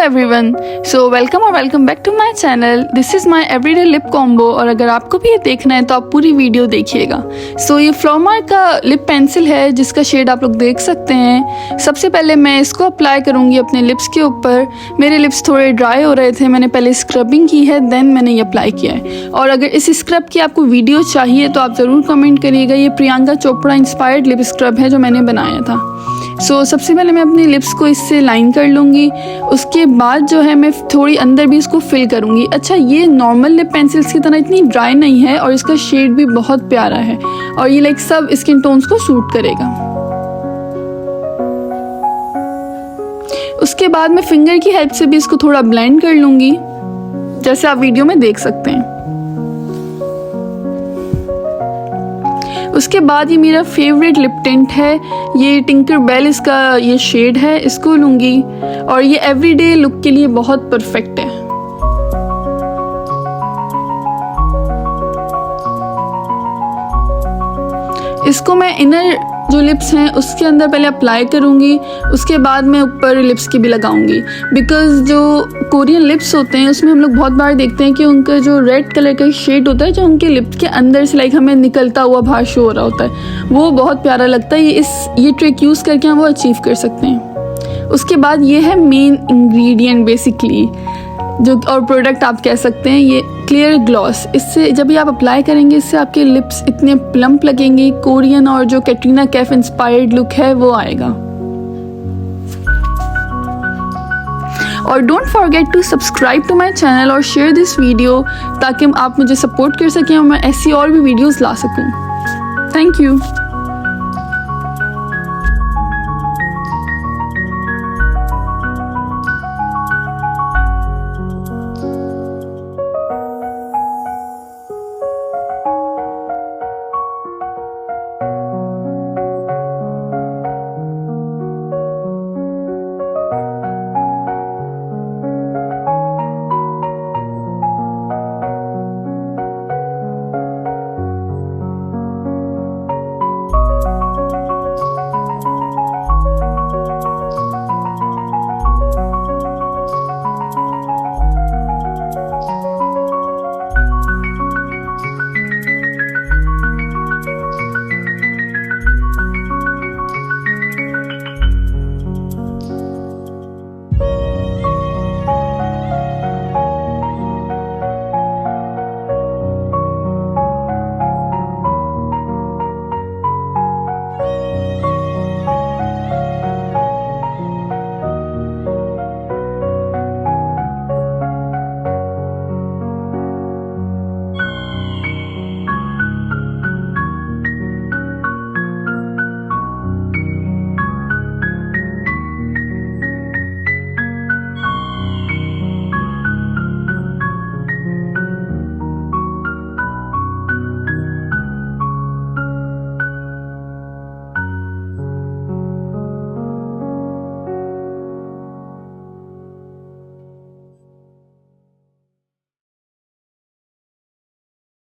Everyone, so welcome back to my channel. This is my everyday lip combo और अगर आपको भी ये देखना है तो आप पूरी वीडियो देखिएगा। सो ये फ्लोमार का लिप पेंसिल है जिसका शेड आप लोग देख सकते हैं। सबसे पहले मैं इसको अप्लाई करूँगी अपने लिप्स के ऊपर। मेरे लिप्स थोड़े ड्राई हो रहे थे, मैंने पहले स्क्रबिंग की है, देन मैंने ये अप्लाई किया है। और अगर इस स्क्रब की आपको वीडियो चाहिए तो आप ज़रूर कमेंट करिएगा। ये Priyanka Chopra inspired lip scrub है जो मैंने बनाया था। सबसे पहले मैं अपने लिप्स को इससे लाइन कर लूँगी। उसके बाद जो है मैं थोड़ी अंदर भी इसको फिल करूँगी। अच्छा, ये नॉर्मल लिप पेंसिल्स की तरह इतनी ड्राई नहीं है और इसका शेड भी बहुत प्यारा है और ये लाइक सब स्किन टोन्स को सूट करेगा। उसके बाद मैं फिंगर की हेल्प से भी इसको थोड़ा ब्लेंड कर लूँगी, जैसे आप वीडियो में देख सकते हैं। उसके बाद ये मेरा फेवरेट लिप टिंट है, ये टिंकर बेल इसका ये शेड है, इसको लूँगी और ये एवरीडे लुक के लिए बहुत परफेक्ट है। इसको मैं इनर जो लिप्स हैं उसके अंदर पहले अप्लाई करूँगी, उसके बाद मैं ऊपर लिप्स की भी लगाऊंगी। बिकॉज जो कोरियन लिप्स होते हैं उसमें हम लोग बहुत बार देखते हैं कि उनका जो रेड कलर का शेड होता है जो उनके लिप्स के अंदर से लाइक हमें निकलता हुआ बाहर शो हो रहा होता है, वो बहुत प्यारा लगता है। ये ट्रिक यूज़ करके हम वो अचीव कर सकते हैं। उसके बाद ये है मेन इंग्रेडिएंट बेसिकली जो और प्रोडक्ट आप कह सकते हैं, ये क्लियर ग्लॉस। इससे जब ये आप अप्लाई करेंगे इससे आपके लिप्स इतने प्लम्प लगेंगे, कोरियन और जो कैटरीना कैफ इंस्पायर्ड लुक है वो आएगा। और don't forget to subscribe to my channel और शेयर दिस वीडियो ताकि आप मुझे सपोर्ट कर सकें और मैं ऐसी और भी वीडियोस ला सकूं। Thank you.